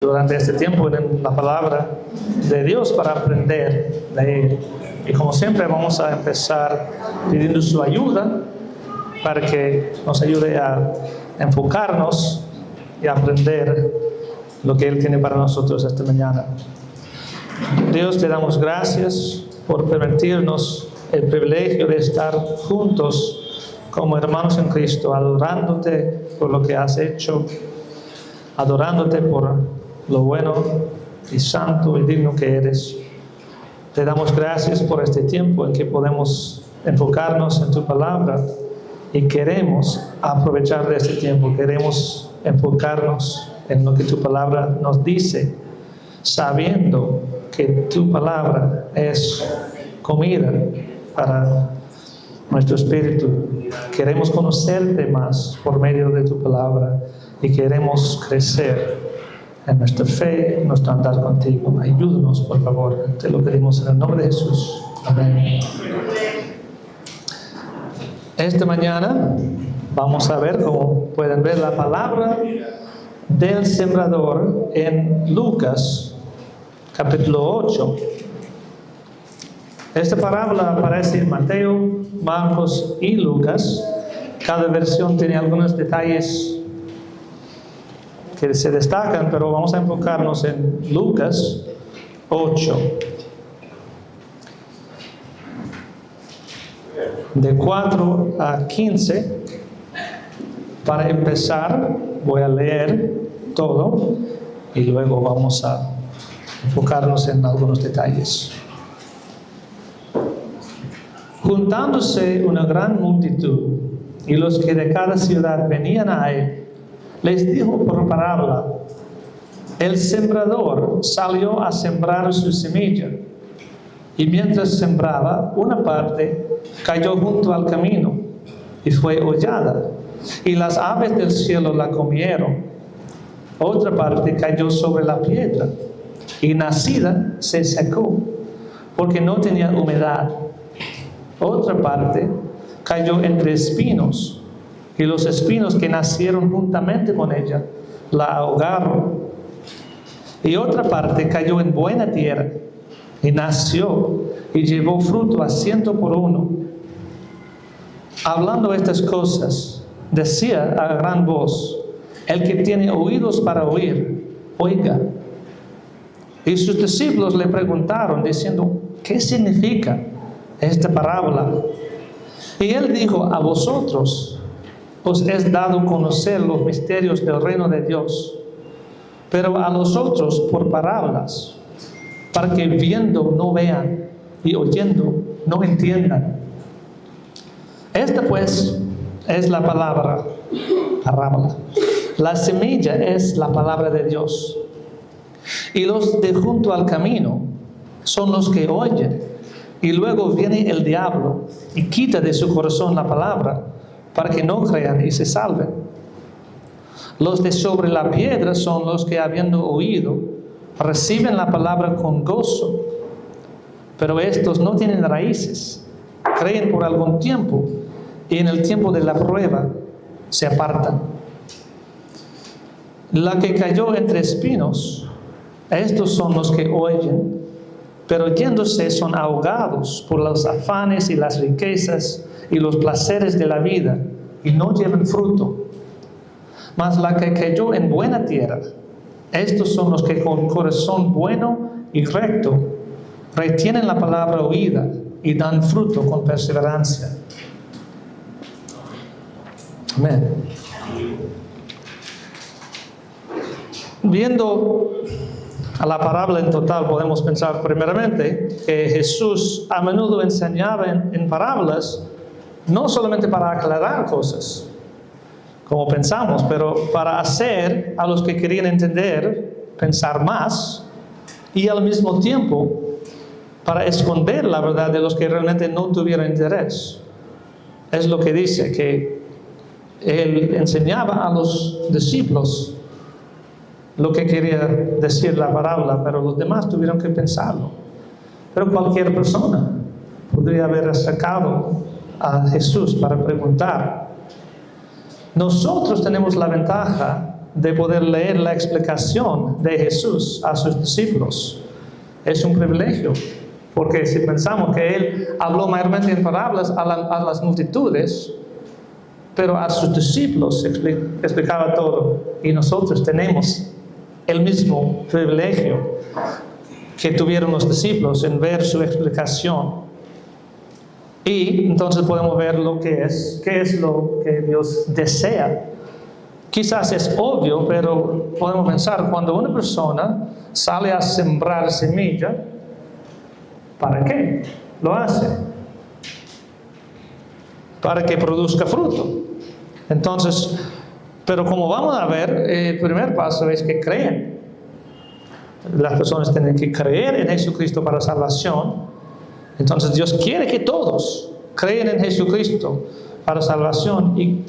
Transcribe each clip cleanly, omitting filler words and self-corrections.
durante este tiempo en la palabra de Dios para aprender de Él. Y como siempre vamos a empezar pidiendo su ayuda para que nos ayude a enfocarnos y a aprender lo que Él tiene para nosotros esta mañana. Dios, te damos gracias por permitirnos el privilegio de estar juntos como hermanos en Cristo, adorándote por lo que has hecho, adorándote por lo bueno y santo y digno que eres. Te damos gracias por este tiempo en que podemos enfocarnos en tu palabra y queremos aprovechar de este tiempo, queremos enfocarnos en lo que tu palabra nos dice, sabiendo que tu palabra es comida para nuestro espíritu. Queremos conocerte más por medio de tu palabra y queremos crecer en nuestra fe, en nuestro andar contigo. Ayúdanos, por favor. Te lo pedimos en el nombre de Jesús. Amén. Esta mañana vamos a ver, como pueden ver, la palabra del sembrador en Lucas, capítulo 8. Esta parábola aparece en Mateo, Marcos y Lucas. Cada versión tiene algunos detalles que se destacan, pero vamos a enfocarnos en Lucas 8. De 4 a 15. Para empezar, voy a leer todo y luego vamos a enfocarnos en algunos detalles. Juntándose una gran multitud y los que de cada ciudad venían a él, les dijo por parábola: el sembrador salió a sembrar su semilla, y mientras sembraba, una parte cayó junto al camino y fue hollada, y las aves del cielo la comieron. Otra parte cayó sobre la piedra, y nacida se secó, porque no tenía humedad. Otra parte cayó entre espinos, y los espinos que nacieron juntamente con ella la ahogaron. Y otra parte cayó en buena tierra, y nació, y llevó fruto a 100 por uno. Hablando estas cosas, decía a gran voz: el que tiene oídos para oír, oiga. Y sus discípulos le preguntaron, diciendo: ¿qué significa esta parábola? Y él dijo: a vosotros os es dado conocer los misterios del reino de Dios, pero a los otros por parábolas, para que viendo no vean y oyendo no entiendan. Esta pues es la parábola. La semilla es la palabra de Dios, y los de junto al camino son los que oyen, y luego viene el diablo y quita de su corazón la palabra, para que no crean y se salven. Los de sobre la piedra son los que, habiendo oído, reciben la palabra con gozo, pero estos no tienen raíces, creen por algún tiempo, y en el tiempo de la prueba se apartan. La que cayó entre espinos, estos son los que oyen, pero yéndose son ahogados por los afanes y las riquezas y los placeres de la vida, y no llevan fruto. Mas la que cayó en buena tierra, estos son los que con corazón bueno y recto retienen la palabra oída y dan fruto con perseverancia. Amén. Viendo a la parábola en total, podemos pensar primeramente que Jesús a menudo enseñaba en parábolas, no solamente para aclarar cosas, como pensamos, pero para hacer a los que querían entender pensar más, y al mismo tiempo para esconder la verdad de los que realmente no tuvieron interés. Es lo que dice, que él enseñaba a los discípulos lo que quería decir la parábola, pero los demás tuvieron que pensarlo. Pero cualquier persona podría haber acercado a Jesús para preguntar. Nosotros tenemos la ventaja de poder leer la explicación de Jesús a sus discípulos. Es un privilegio, porque si pensamos que Él habló mayormente en parábolas a las multitudes, pero a sus discípulos explicaba todo, y nosotros tenemos el mismo privilegio que tuvieron los discípulos en ver su explicación. Y entonces podemos ver qué es lo que Dios desea. Quizás es obvio, pero podemos pensar, cuando una persona sale a sembrar semilla, ¿para qué lo hace? Para que produzca fruto. Entonces, pero como vamos a ver, el primer paso es que crean. Las personas tienen que creer en Jesucristo para salvación. Entonces Dios quiere que todos creen en Jesucristo para salvación y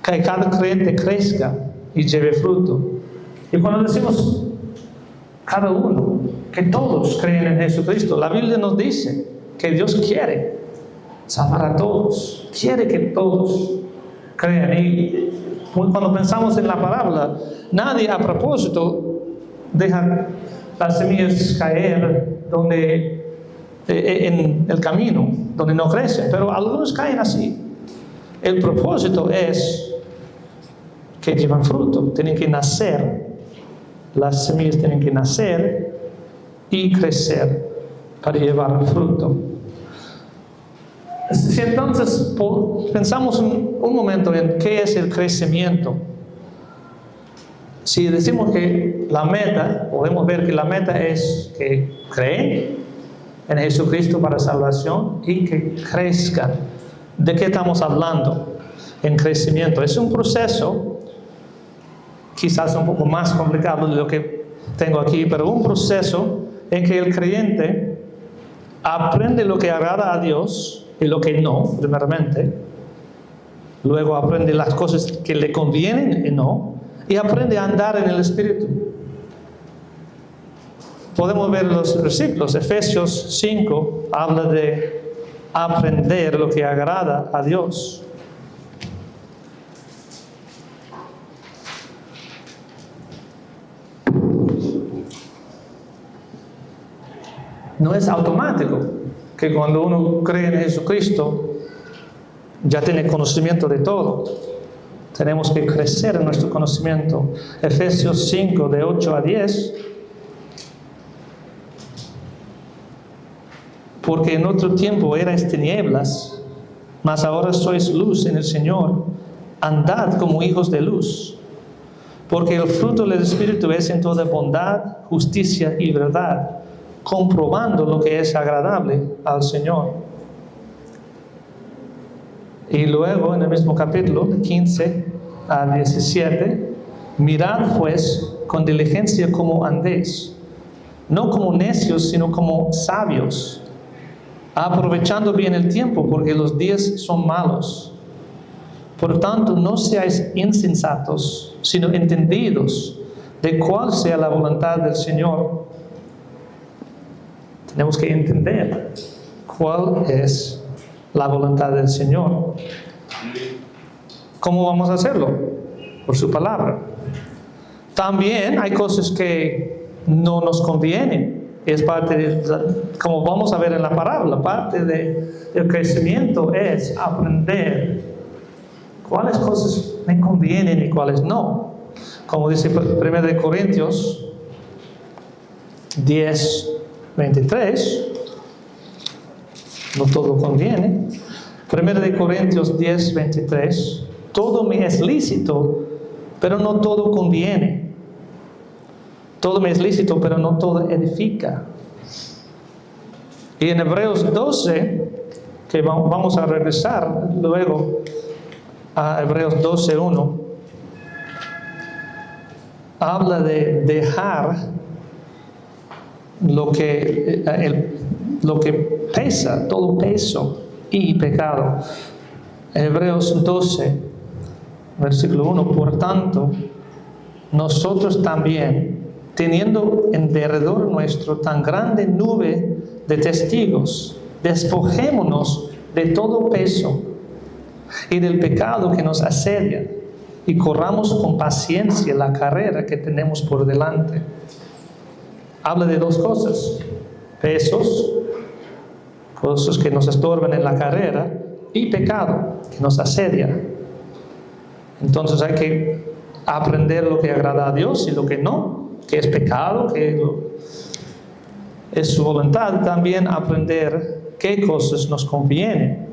que cada creyente crezca y lleve fruto. Y cuando decimos cada uno, que todos creen en Jesucristo, la Biblia nos dice que Dios quiere salvar a todos, quiere que todos crean. Y cuando pensamos en la parábola, nadie a propósito deja las semillas caer en el camino, donde no crecen, pero algunos caen así. El propósito es que llevan fruto, tienen que nacer, las semillas tienen que nacer y crecer para llevar fruto. Si entonces pensamos un momento en qué es el crecimiento, si decimos que la meta, podemos ver que la meta es que creen en Jesucristo para salvación y que crezcan. ¿De qué estamos hablando en crecimiento? Es un proceso, quizás un poco más complicado de lo que tengo aquí, pero un proceso en que el creyente aprende lo que agrada a Dios y lo que no, primeramente. Luego aprende las cosas que le convienen y no, y aprende a andar en el Espíritu. Podemos ver los versículos. Efesios 5 habla de aprender lo que agrada a Dios. No es automático que cuando uno cree en Jesucristo ya tiene conocimiento de todo. Tenemos que crecer en nuestro conocimiento. Efesios 5, de 8 a 10. Porque en otro tiempo erais tinieblas, mas ahora sois luz en el Señor. Andad como hijos de luz. Porque el fruto del Espíritu es en toda bondad, justicia y verdad, comprobando lo que es agradable al Señor. Y luego en el mismo capítulo 15 a 17, mirad pues con diligencia cómo andéis, no como necios, sino como sabios, aprovechando bien el tiempo, porque los días son malos. Por tanto, no seáis insensatos, sino entendidos de cuál sea la voluntad del Señor. Tenemos que entender cuál es la voluntad del Señor. ¿Cómo vamos a hacerlo? Por su palabra. También hay cosas que no nos convienen. Es parte de, como vamos a ver en la parábola, parte del crecimiento es aprender cuáles cosas me convienen y cuáles no. Como dice 1 Corintios 10, 23, no todo conviene. 1 Corintios 10, 23, todo me es lícito, pero no todo conviene. Todo me es lícito, pero no todo edifica. Y en Hebreos 12, que vamos a regresar luego a Hebreos 12, 1, habla de dejar lo que pesa, todo peso y pecado. Hebreos 12, versículo 1, por tanto, nosotros también, teniendo en derredor nuestro tan grande nube de testigos, despojémonos de todo peso y del pecado que nos asedia, y corramos con paciencia la carrera que tenemos por delante. Habla de dos cosas: pesos, cosas que nos estorban en la carrera, y pecado, que nos asedia. Entonces hay que aprender lo que agrada a Dios y lo que no, que es pecado, que es su voluntad. También aprender qué cosas nos convienen.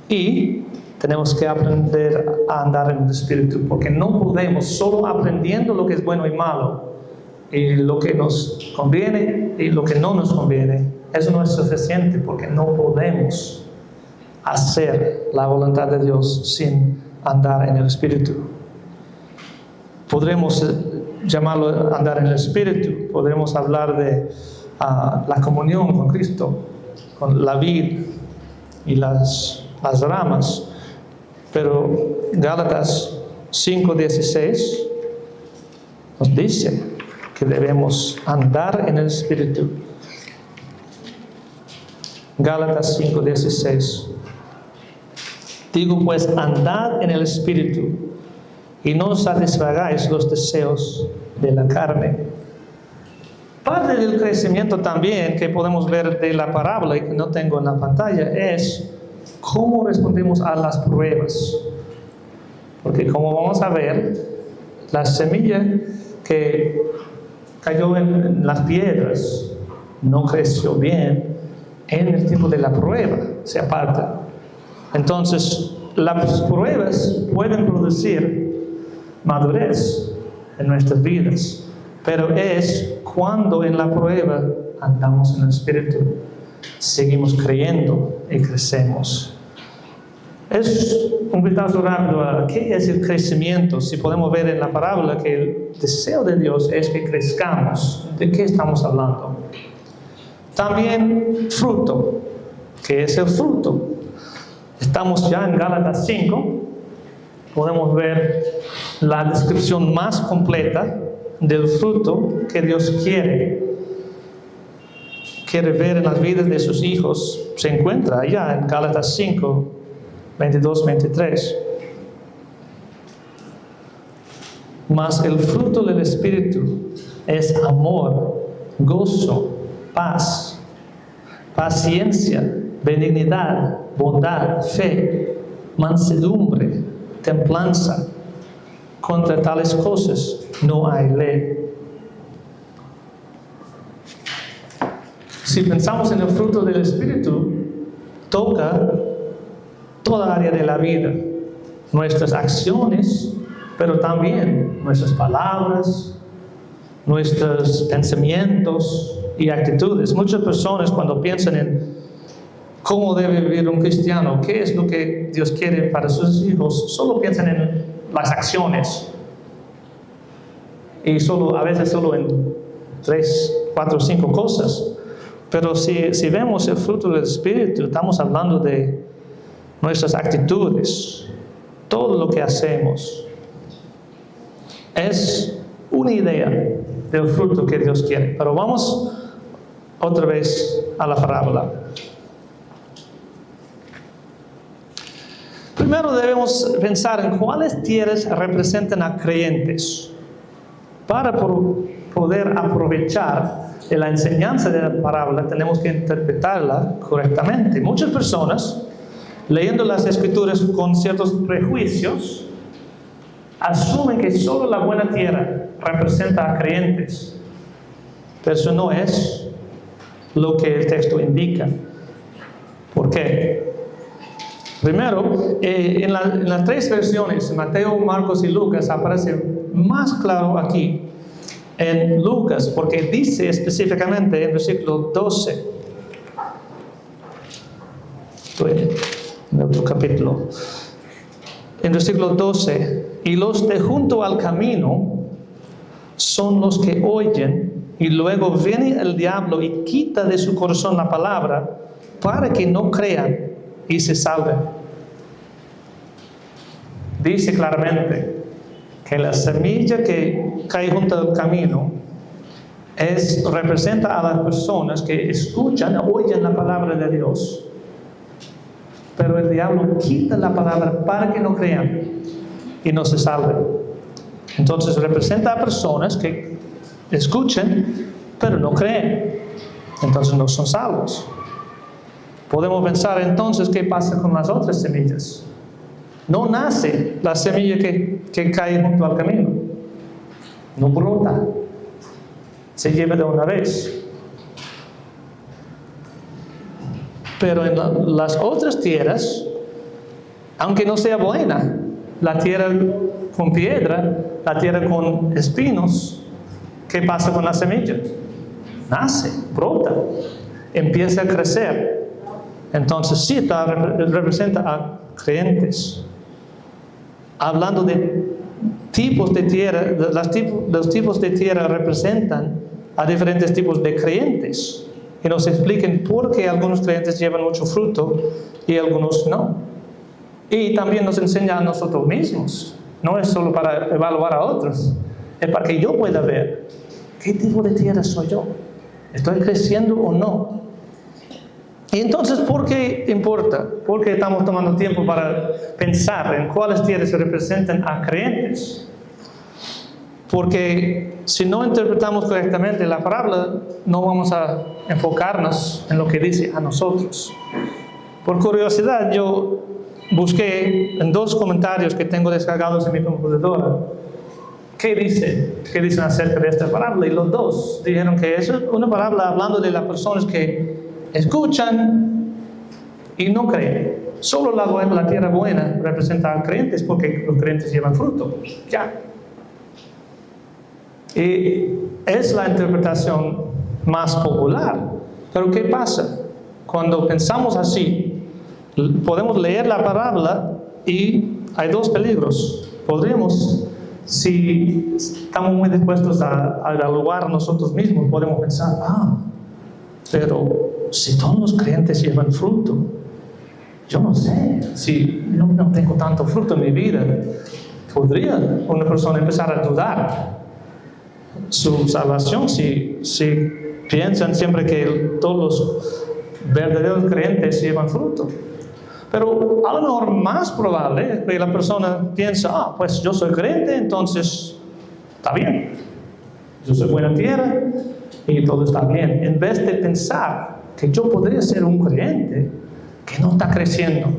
Y tenemos que aprender a andar en el Espíritu, porque no podemos solo aprendiendo lo que es bueno y malo, y lo que nos conviene y lo que no nos conviene. Eso no es suficiente, porque no podemos hacer la voluntad de Dios sin andar en el Espíritu. Podremos llamarlo andar en el Espíritu, podremos hablar de la comunión con Cristo, con la vid y las ramas, pero Gálatas 5:16 nos dice que debemos andar en el Espíritu. Gálatas 5:16. Digo pues, andad en el Espíritu, y no satisfagáis los deseos de la carne. Parte del crecimiento también que podemos ver de la parábola y que no tengo en la pantalla es cómo respondemos a las pruebas. Porque como vamos a ver, la semilla que cayó en las piedras no creció bien en el tiempo de la prueba, se aparta. Entonces, las pruebas pueden producir madurez en nuestras vidas, pero es cuando en la prueba andamos en el Espíritu, seguimos creyendo y crecemos. Es un vistazo rápido a qué es el crecimiento. Si podemos ver en la parábola que el deseo de Dios es que crezcamos. ¿De qué estamos hablando? También fruto. ¿Qué es el fruto? Estamos ya en Gálatas 5. Podemos ver la descripción más completa del fruto que Dios quiere ver en las vidas de sus hijos. Se encuentra allá en Gálatas 5, 22-23. Mas el fruto del Espíritu es amor, gozo, paz, paciencia, benignidad, bondad, fe, mansedumbre, templanza. Contra tales cosas no hay ley. Si pensamos en el fruto del Espíritu, toca toda área de la vida, nuestras acciones, pero también nuestras palabras, nuestros pensamientos y actitudes. Muchas personas, cuando piensan en cómo debe vivir un cristiano, qué es lo que Dios quiere para sus hijos, solo piensan en las acciones, y a veces solo en 3, 4, 5 cosas. Pero si vemos el fruto del Espíritu, estamos hablando de nuestras actitudes, todo lo que hacemos. Es una idea del fruto que Dios quiere. Pero vamos otra vez a la parábola. Primero debemos pensar en cuáles tierras representan a creyentes para poder aprovechar de la enseñanza de la parábola. Tenemos que interpretarla correctamente. Muchas personas, leyendo las Escrituras con ciertos prejuicios, asumen que solo la buena tierra representa a creyentes. Pero eso no es lo que el texto indica. ¿Por qué? Primero, en las 3 versiones, Mateo, Marcos y Lucas, aparece más claro aquí en Lucas, porque dice específicamente en versículo 12, estoy en otro capítulo, en versículo 12, y los de junto al camino son los que oyen, y luego viene el diablo y quita de su corazón la palabra, para que no crean y se salven. Dice claramente que la semilla que cae junto al camino representa a las personas que escuchan, oyen la palabra de Dios, pero el diablo quita la palabra para que no crean. y no se salven. Entonces representa a personas que escuchan, pero no creen. Entonces no son salvos. Podemos pensar entonces qué pasa con las otras semillas. No nace la semilla que cae junto al camino. No brota. Se lleva de una vez. Pero en las otras tierras, aunque no sea buena, la tierra con piedra, la tierra con espinos, ¿qué pasa con la semilla? Nace, brota, empieza a crecer. Entonces sí, representa a creyentes. Hablando de tipos de tierra, los tipos de tierra representan a diferentes tipos de creyentes. Y nos expliquen por qué algunos creyentes llevan mucho fruto y algunos no. Y también nos enseña a nosotros mismos. No es solo para evaluar a otros, es para que yo pueda ver qué tipo de tierra soy yo. ¿Estoy creciendo o no? Y entonces, ¿por qué importa? ¿Por qué estamos tomando tiempo para pensar en cuáles tierras se representan a creyentes? Porque si no interpretamos correctamente la parábola, no vamos a enfocarnos en lo que dice a nosotros. Por curiosidad, yo busqué en 2 comentarios que tengo descargados en mi computadora qué dicen acerca de esta parábola, y los 2 dijeron que es una parábola hablando de las personas que escuchan y no creen. Solo la tierra buena representa a creyentes porque los creyentes llevan fruto. Ya. Y es la interpretación más popular. Pero ¿qué pasa? Cuando pensamos así, podemos leer la parábola y hay 2 peligros. Podríamos, si estamos muy dispuestos a evaluar nosotros mismos, podemos pensar, pero si todos los creyentes llevan fruto, yo no sé, si no tengo tanto fruto en mi vida, podría una persona empezar a dudar su salvación si piensan siempre que todos los verdaderos creyentes llevan fruto. Pero a lo mejor más probable es que la persona piensa, pues yo soy creyente, entonces está bien. Yo soy buena tierra y todo está bien. En vez de pensar que yo podría ser un creyente que no está creciendo.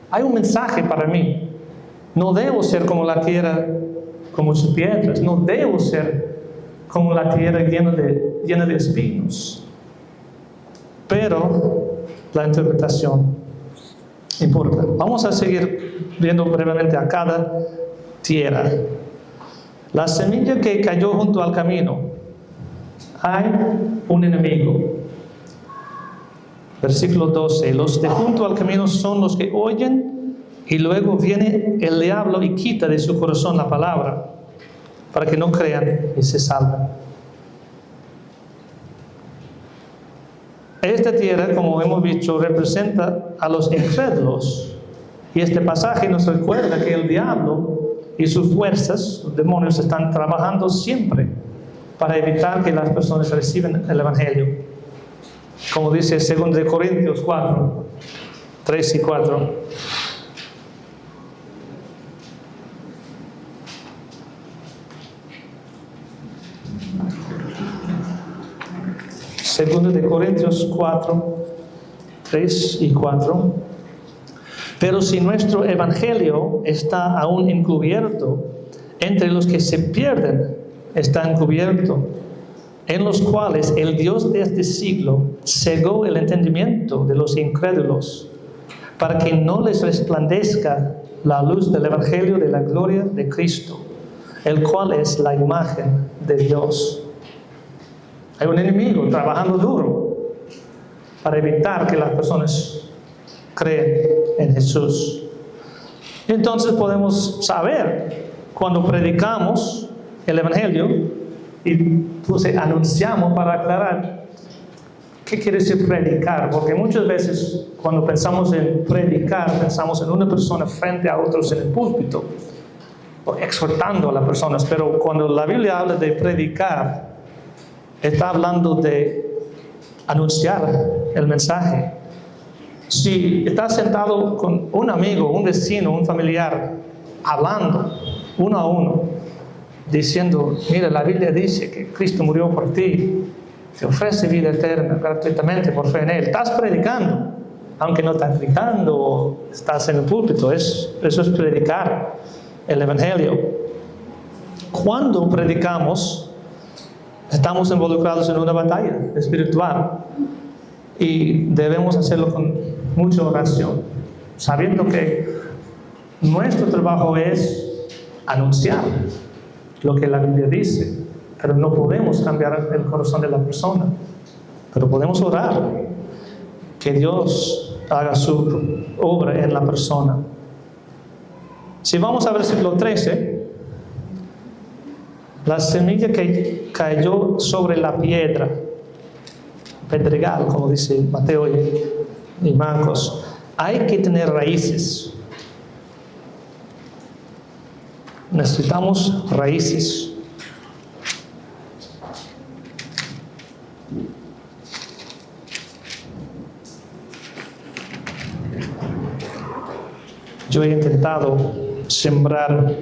Hay un mensaje para mí. No debo ser como la tierra, como sus piedras. No debo ser como la tierra llena de espinos. Pero la interpretación importa. Vamos a seguir viendo brevemente a cada tierra. La semilla que cayó junto al camino. Hay un enemigo. Versículo 12. Los de junto al camino son los que oyen y luego viene el diablo y quita de su corazón la palabra para que no crean y se salven. Esta tierra, como hemos dicho, representa a los incrédulos. Y este pasaje nos recuerda que el diablo y sus fuerzas, los demonios, están trabajando siempre para evitar que las personas reciban el Evangelio. Como dice 2 Corintios 4, 3 y 4. Segundo de Corintios 4, 3 y 4. Pero si nuestro evangelio está aún encubierto, entre los que se pierden está encubierto, en los cuales el Dios de este siglo cegó el entendimiento de los incrédulos, para que no les resplandezca la luz del evangelio de la gloria de Cristo, el cual es la imagen de Dios. Hay un enemigo trabajando duro para evitar que las personas creen en Jesús. Y entonces podemos saber cuando predicamos el evangelio y entonces anunciamos para aclarar qué quiere decir predicar, porque muchas veces cuando pensamos en predicar pensamos en una persona frente a otros en el púlpito o exhortando a las personas, pero cuando la Biblia habla de predicar está hablando de anunciar el mensaje. Si estás sentado con un amigo, un vecino, un familiar hablando uno a uno, diciendo, mira, la Biblia dice que Cristo murió por ti, te ofrece vida eterna gratuitamente por fe en Él. Estás predicando, aunque no estás predicando o estás en el púlpito, eso es predicar el Evangelio. Cuando predicamos, estamos involucrados en una batalla espiritual y debemos hacerlo con mucha oración, sabiendo que nuestro trabajo es anunciar lo que la Biblia dice, pero no podemos cambiar el corazón de la persona, pero podemos orar que Dios haga su obra en la persona. Si vamos al versículo 13, la semilla que cayó sobre la piedra, pedregal, como dice Mateo y Marcos, hay que tener raíces. Necesitamos raíces. Yo he intentado sembrar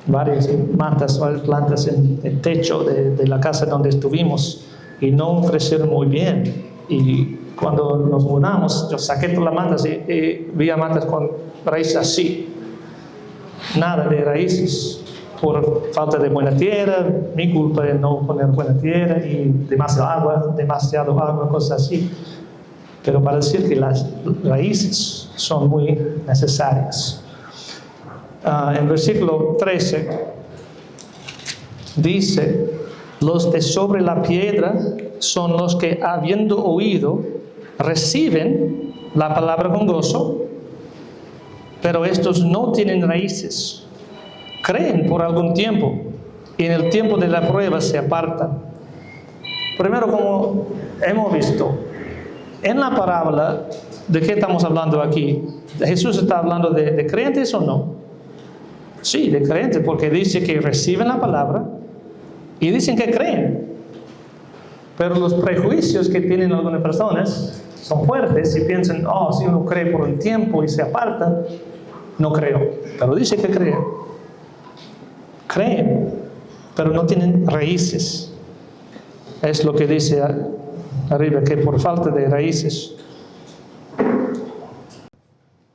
varias matas, varias plantas en el techo de la casa donde estuvimos y no crecieron muy bien. Y cuando nos mudamos, yo saqué todas las matas y vi a matas con raíces así. Nada de raíces por falta de buena tierra, mi culpa de no poner buena tierra y demasiado agua, cosas así. Pero para decir que las raíces son muy necesarias. En versículo 13 dice, los de sobre la piedra son los que habiendo oído reciben la palabra con gozo, pero estos no tienen raíces. Creen por algún tiempo y en el tiempo de la prueba se apartan. Primero, como hemos visto, en la parábola, ¿de qué estamos hablando aquí? ¿Jesús está hablando de creyentes o no? Sí, de creyentes, porque dice que reciben la palabra y dicen que creen. Pero los prejuicios que tienen algunas personas son fuertes y piensan, si uno cree por un tiempo y se aparta, no creo. Pero dice que creen. Creen, pero no tienen raíces. Es lo que dice arriba, que por falta de raíces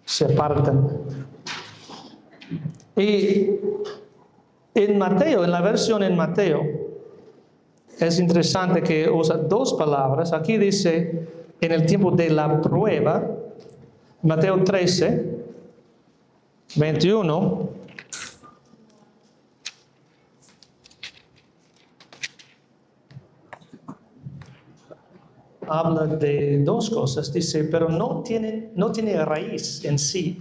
se apartan. Y en Mateo, en la versión en Mateo, es interesante que usa dos palabras. Aquí dice, en el tiempo de la prueba, Mateo 13, 21, habla de dos cosas. Dice, pero no tiene raíz en sí,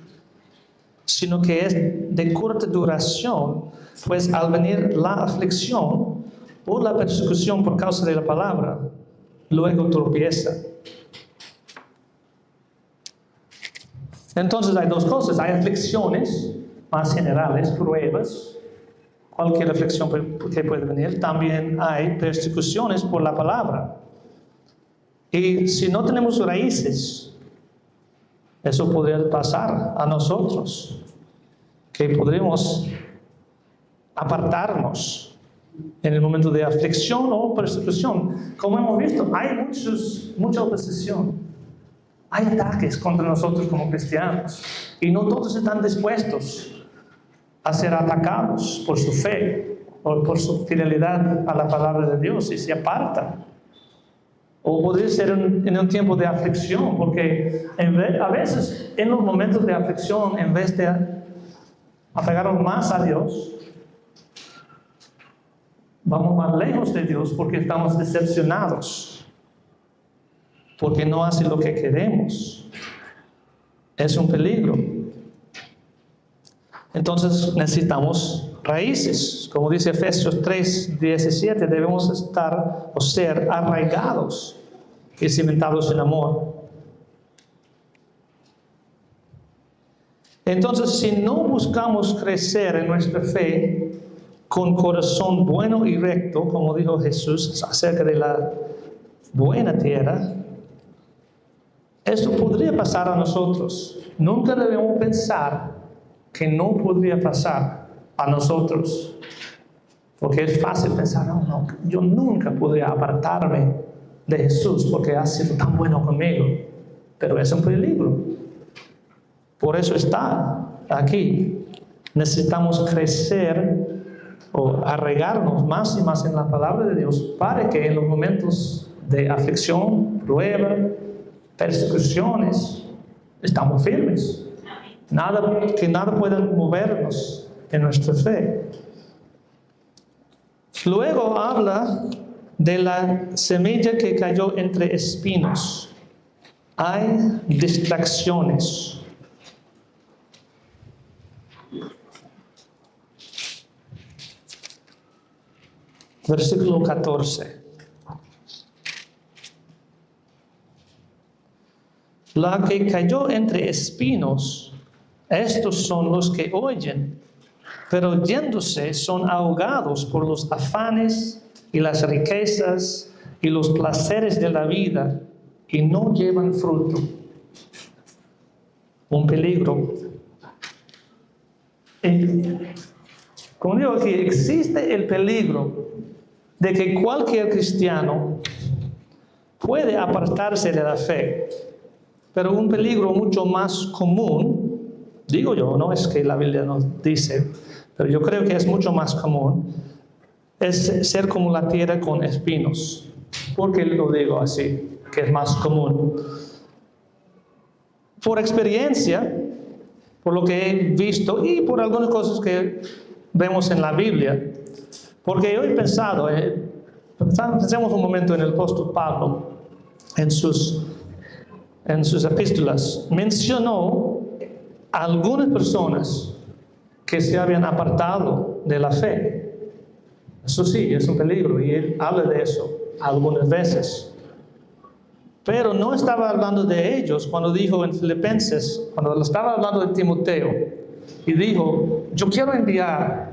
sino que es de corta duración, pues al venir la aflicción o la persecución por causa de la palabra, luego tropieza. Entonces hay dos cosas, hay aflicciones más generales, pruebas, cualquier aflicción que puede venir. También hay persecuciones por la palabra. Y si no tenemos raíces, eso podría pasar a nosotros, que podremos apartarnos en el momento de aflicción o persecución. Como hemos visto, hay mucha oposición. Hay ataques contra nosotros como cristianos y no todos están dispuestos a ser atacados por su fe o por su fidelidad a la palabra de Dios y se apartan. O podría ser en un tiempo de aflicción, porque a veces en los momentos de aflicción, en vez de apegarnos más a Dios, vamos más lejos de Dios porque estamos decepcionados, porque no hace lo que queremos. Es un peligro. Entonces necesitamos raíces. Como dice Efesios 3:17, debemos estar o ser arraigados y cimentados en amor. Entonces, si no buscamos crecer en nuestra fe con corazón bueno y recto, como dijo Jesús acerca de la buena tierra, esto podría pasar a nosotros. Nunca debemos pensar que no podría pasar. a nosotros. Porque es fácil pensar, no, yo nunca podría apartarme de Jesús porque ha sido tan bueno conmigo. Pero es un peligro. Por eso está aquí. Necesitamos crecer o arraigarnos más y más en la palabra de Dios para que en los momentos de aflicción, prueba, persecuciones, estamos firmes. Que nada pueda movernos en nuestra fe. Luego habla de la semilla que cayó entre espinos. Hay distracciones. Versículo 14. La que cayó entre espinos, estos son los que oyen, pero yéndose son ahogados por los afanes y las riquezas y los placeres de la vida y no llevan fruto. Un peligro. Como digo aquí, existe el peligro de que cualquier cristiano puede apartarse de la fe, pero un peligro mucho más común, digo yo, no es que la Biblia nos dice, pero yo creo que es mucho más común, es ser como la tierra con espinos. ¿Por qué lo digo así? Que es más común. Por experiencia, por lo que he visto y por algunas cosas que vemos en la Biblia. Porque yo he pensado, pensemos un momento en el apóstol Pablo, en sus epístolas, mencionó a algunas personas que se habían apartado de la fe. Eso sí, es un peligro y él habla de eso algunas veces. Pero no estaba hablando de ellos cuando dijo en Filipenses, cuando estaba hablando de Timoteo, y dijo, yo quiero enviar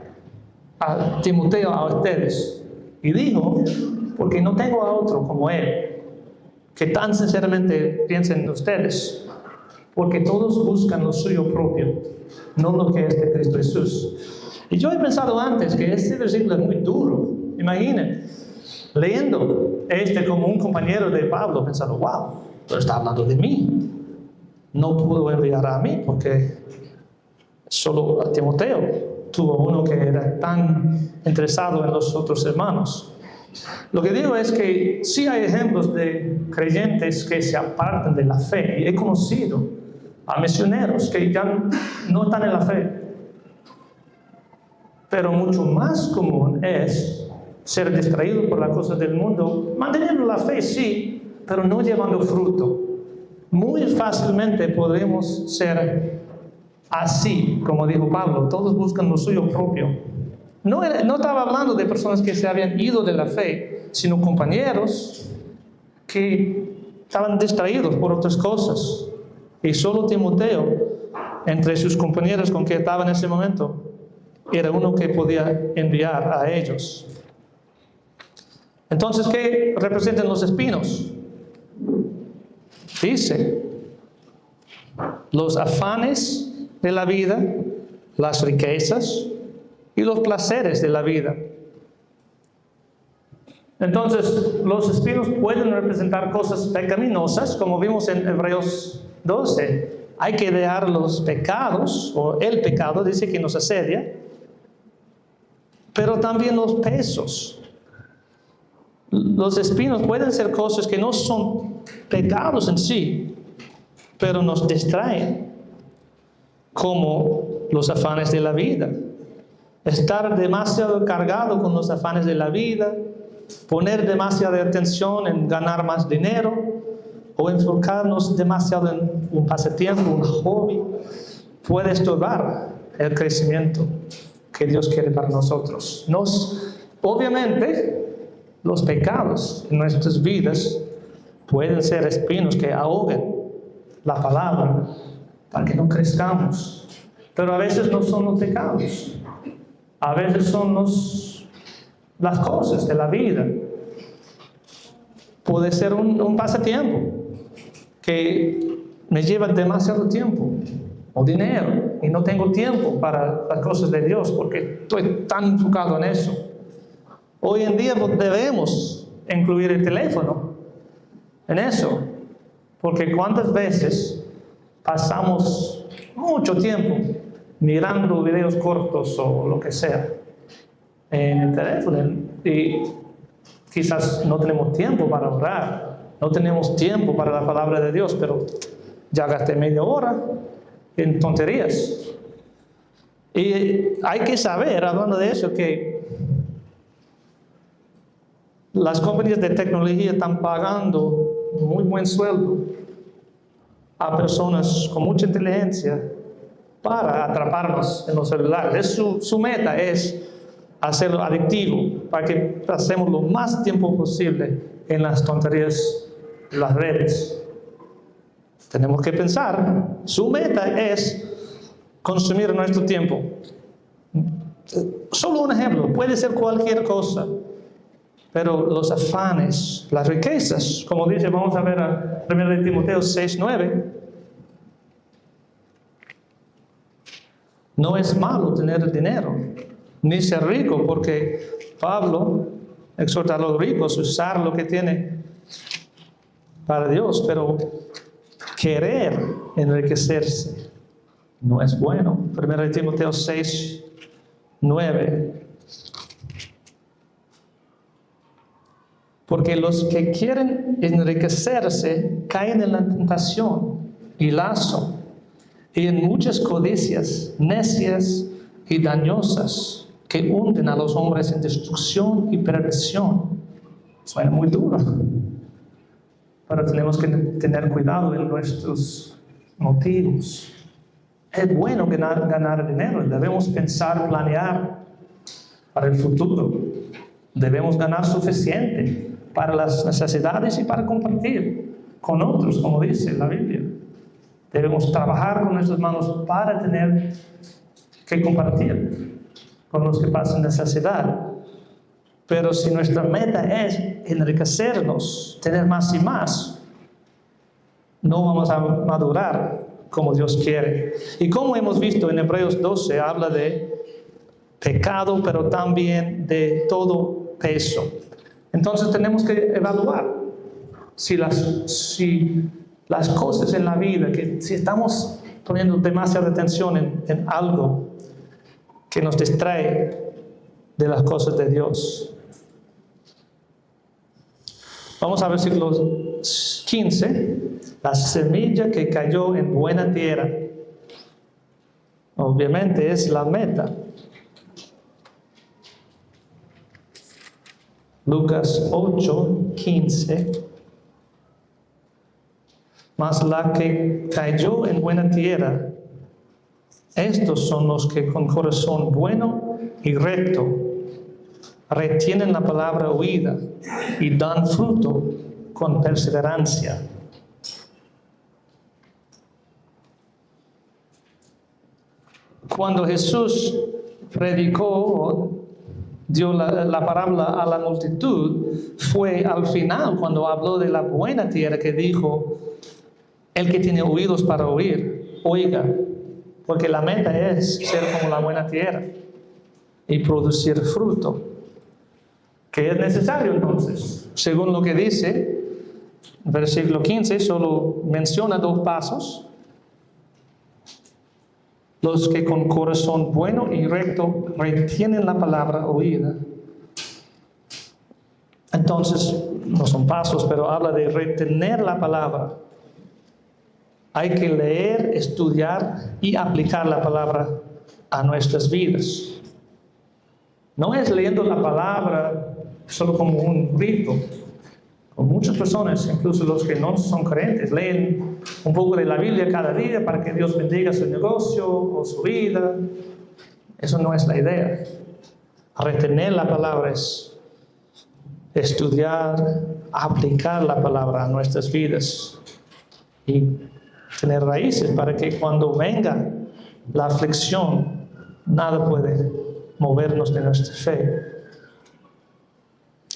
a Timoteo a ustedes. Y dijo, porque no tengo a otro como él, que tan sinceramente piensen en ustedes, porque todos buscan lo suyo propio, no lo que es de Cristo Jesús. Y yo he pensado antes que este versículo es muy duro. Imaginen, leyendo como un compañero de Pablo, pensando, wow, pero está hablando de mí. No pudo enviar a mí porque solo a Timoteo tuvo uno que era tan interesado en los otros hermanos. Lo que digo es que sí hay ejemplos de creyentes que se apartan de la fe. Y he conocido a misioneros que ya no están en la fe. Pero mucho más común es ser distraído por las cosas del mundo, manteniendo la fe, sí, pero no llevando fruto. Muy fácilmente podemos ser así, como dijo Pablo, todos buscan lo suyo propio. No estaba hablando de personas que se habían ido de la fe, sino compañeros que estaban distraídos por otras cosas. Y solo Timoteo, entre sus compañeros con que estaba en ese momento, era uno que podía enviar a ellos. Entonces, ¿qué representan los espinos? Dice, los afanes de la vida, las riquezas y los placeres de la vida. Entonces, los espinos pueden representar cosas pecaminosas, como vimos en Hebreos 12. Hay que dejar los pecados, o el pecado, dice que nos asedia, pero también los pesos. Los espinos pueden ser cosas que no son pecados en sí, pero nos distraen, como los afanes de la vida. Estar demasiado cargado con los afanes de la vida, poner demasiada atención en ganar más dinero, o enfocarnos demasiado en un pasatiempo, un hobby, puede estorbar el crecimiento que Dios quiere para nosotros. Obviamente, los pecados en nuestras vidas pueden ser espinos que ahoguen la palabra para que no crezcamos. Pero a veces no son los pecados. A veces son las cosas de la vida. Puede ser un pasatiempo que me lleva demasiado tiempo. o dinero, y no tengo tiempo para las cosas de Dios porque estoy tan enfocado en eso. Hoy en día debemos incluir el teléfono en eso, porque cuántas veces pasamos mucho tiempo mirando videos cortos o lo que sea en el teléfono, y quizás no tenemos tiempo para orar, no tenemos tiempo para la palabra de Dios, pero ya gasté media hora en tonterías. Y hay que saber, hablando de eso, que las compañías de tecnología están pagando muy buen sueldo a personas con mucha inteligencia para atraparnos en los celulares. Su meta es hacerlo adictivo, para que pasemos lo más tiempo posible en las tonterías de las redes. Tenemos que pensar, su meta es consumir nuestro tiempo. Solo un ejemplo, puede ser cualquier cosa, pero los afanes, las riquezas, como dice, vamos a ver a 1 Timoteo 6:9, no es malo tener dinero, ni ser rico, porque Pablo exhorta a los ricos a usar lo que tiene para Dios, pero querer enriquecerse no es bueno. 1 Timoteo 6:9. Porque los que quieren enriquecerse caen en la tentación y lazo, y en muchas codicias necias y dañosas que hunden a los hombres en destrucción y perversión. Suena muy duro, pero tenemos que tener cuidado en nuestros motivos. Es bueno ganar dinero, debemos pensar, planear para el futuro. Debemos ganar suficiente para las necesidades y para compartir con otros, como dice la Biblia. Debemos trabajar con nuestras manos para tener que compartir con los que pasan necesidad. Pero si nuestra meta es enriquecernos, tener más y más, no vamos a madurar como Dios quiere. Y como hemos visto en Hebreos 12, habla de pecado, pero también de todo peso. Entonces tenemos que evaluar si las cosas en la vida, que si estamos poniendo demasiada atención en algo que nos distrae de las cosas de Dios. Vamos a versículo 15. La semilla que cayó en buena tierra, obviamente es la meta. Lucas 8:15. Mas la que cayó en buena tierra, estos son los que con corazón bueno y recto retienen la palabra oída y dan fruto con perseverancia. Cuando Jesús predicó, dio la parábola a la multitud, fue al final cuando habló de la buena tierra que dijo: el que tiene oídos para oír, oiga, porque la meta es ser como la buena tierra y producir fruto. ¿Qué es necesario entonces? Según lo que dice, versículo 15, solo menciona 2 pasos. Los que con corazón bueno y recto retienen la palabra oída. Entonces, no son pasos, pero habla de retener la palabra. Hay que leer, estudiar y aplicar la palabra a nuestras vidas. No es leyendo la palabra solo como un rito. Con muchas personas, incluso los que no son creyentes, leen un poco de la Biblia cada día para que Dios bendiga su negocio o su vida. Eso no es la idea. Retener la palabra es estudiar, aplicar la palabra a nuestras vidas y tener raíces para que cuando venga la aflicción, nada puede movernos de nuestra fe.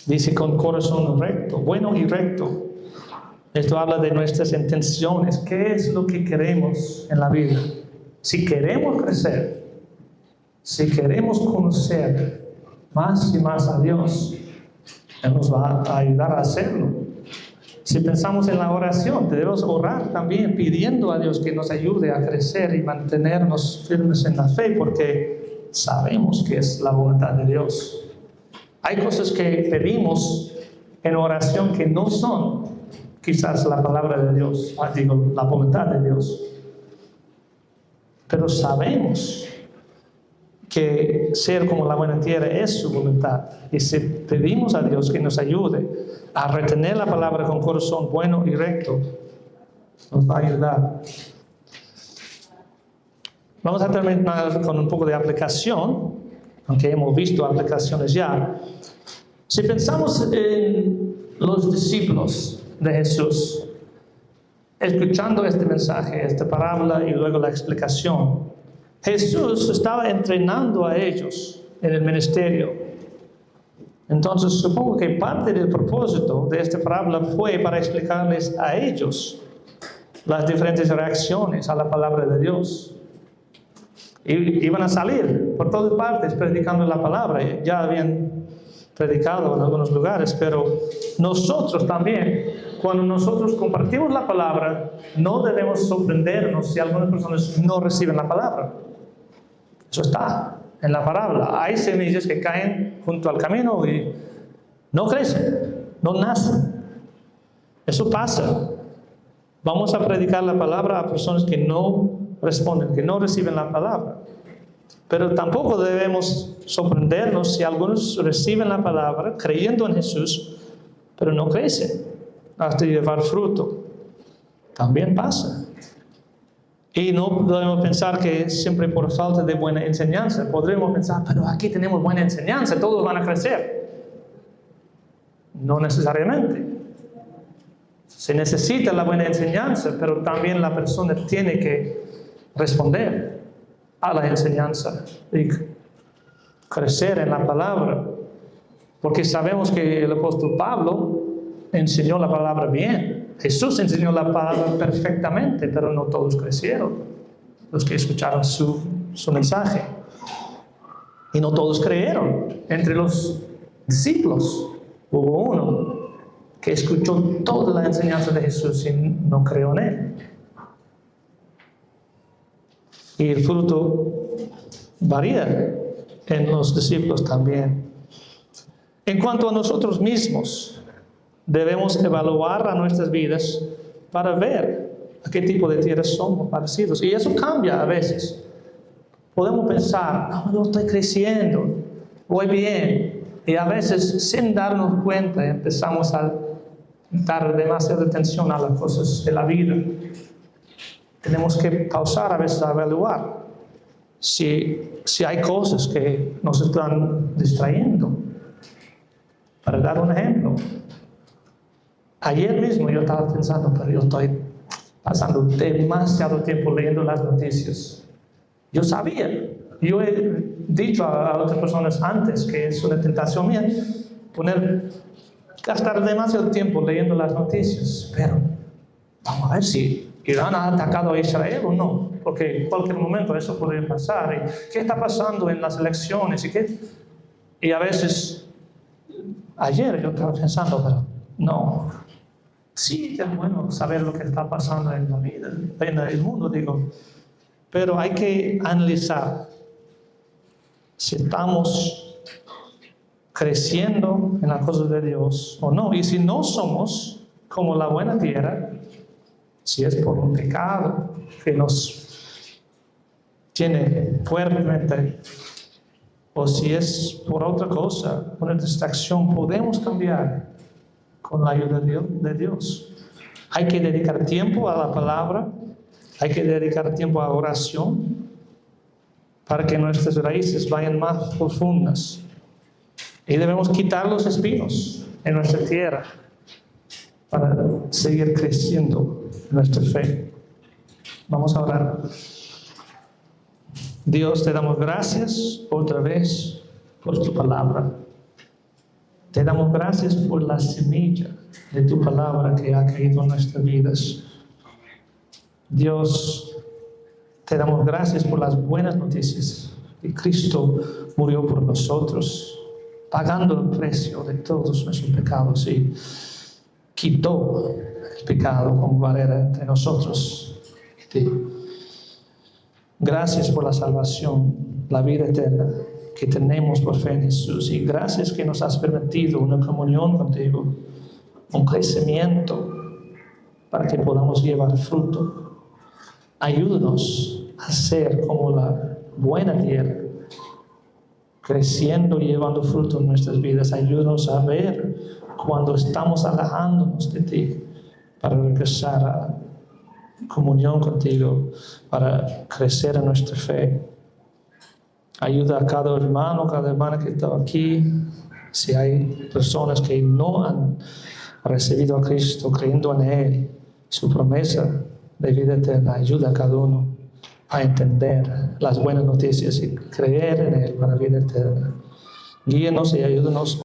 Dice con corazón recto, bueno y recto. Esto habla de nuestras intenciones. ¿Qué es lo que queremos en la vida? Si queremos crecer, si queremos conocer más y más a Dios, Él nos va a ayudar a hacerlo. Si pensamos en la oración, debemos orar también pidiendo a Dios que nos ayude a crecer y mantenernos firmes en la fe, porque sabemos que es la voluntad de Dios. Hay cosas que pedimos en oración que no son quizás la palabra de Dios, la voluntad de Dios. Pero sabemos que ser como la buena tierra es su voluntad. Y si pedimos a Dios que nos ayude a retener la palabra con corazón bueno y recto, nos va a ayudar. Vamos a terminar con un poco de aplicación, aunque hemos visto aplicaciones ya. Si pensamos en los discípulos de Jesús, escuchando este mensaje, esta parábola y luego la explicación, Jesús estaba entrenando a ellos en el ministerio. Entonces supongo que parte del propósito de esta parábola fue para explicarles a ellos las diferentes reacciones a la palabra de Dios. Iban a salir por todas partes predicando la palabra. Ya habían predicado en algunos lugares, pero nosotros también, cuando nosotros compartimos la palabra, no debemos sorprendernos si algunas personas no reciben la palabra. Eso está en la parábola. Hay semillas que caen junto al camino y no crecen, no nacen. Eso pasa. Vamos a predicar la palabra a personas que no responden, que no reciben la palabra. Pero tampoco debemos sorprendernos si algunos reciben la palabra creyendo en Jesús, pero no crecen hasta llevar fruto. También pasa. Y no debemos pensar que es siempre por falta de buena enseñanza. Podremos pensar, pero aquí tenemos buena enseñanza, todos van a crecer. No necesariamente. Se necesita la buena enseñanza, pero también la persona tiene que responder a la enseñanza y crecer en la palabra. Porque sabemos que el apóstol Pablo enseñó la palabra bien. Jesús enseñó la palabra perfectamente, pero no todos crecieron, los que escucharon su mensaje. Y no todos creyeron. Entre los discípulos hubo uno que escuchó toda la enseñanza de Jesús y no creyó en él. Y el fruto varía en los discípulos también. En cuanto a nosotros mismos, debemos evaluar a nuestras vidas para ver a qué tipo de tierra somos parecidos. Y eso cambia a veces. Podemos pensar, no estoy creciendo, voy bien. Y a veces, sin darnos cuenta, empezamos a dar demasiada atención a las cosas de la vida. Tenemos que pausar a veces a evaluar si hay cosas que nos están distrayendo. Para dar un ejemplo, ayer mismo yo estaba pensando, pero yo estoy pasando demasiado tiempo leyendo las noticias. Yo sabía, yo he dicho a otras personas antes que es una tentación mía gastar demasiado tiempo leyendo las noticias, pero vamos a ver si Irán ha atacado a Israel o no, porque en cualquier momento eso podría pasar. ¿Y qué está pasando en las elecciones? Y a veces, ayer yo estaba pensando, pero no, sí es bueno saber lo que está pasando en la vida, en el mundo, digo, pero hay que analizar si estamos creciendo en las cosas de Dios o no. Y si no somos como la buena tierra, si es por un pecado que nos tiene fuertemente, o si es por otra cosa, una distracción, podemos cambiar con la ayuda de Dios. Hay que dedicar tiempo a la palabra, hay que dedicar tiempo a oración para que nuestras raíces vayan más profundas. Y debemos quitar los espinos en nuestra tierra para seguir creciendo en nuestra fe. Vamos a orar. Dios, te damos gracias otra vez por tu palabra. Te damos gracias por la semilla de tu palabra que ha caído en nuestras vidas. Dios, Te damos gracias por las buenas noticias. Que Cristo murió por nosotros, pagando el precio de todos nuestros pecados y quitó el pecado como barrera entre nosotros y ti. Gracias por la salvación, la vida eterna que tenemos por fe en Jesús, y gracias que nos has permitido una comunión contigo, un crecimiento para que podamos llevar fruto. Ayúdanos a ser como la buena tierra, creciendo y llevando fruto en nuestras vidas. Ayúdanos a ver cuando estamos alejándonos de ti para regresar a comunión contigo, para crecer en nuestra fe. Ayuda a cada hermano, cada hermana que está aquí. Si hay personas que no han recibido a Cristo, creyendo en Él, su promesa de vida eterna, ayuda a cada uno a entender las buenas noticias y creer en Él para vida eterna. Guíanos y ayúdanos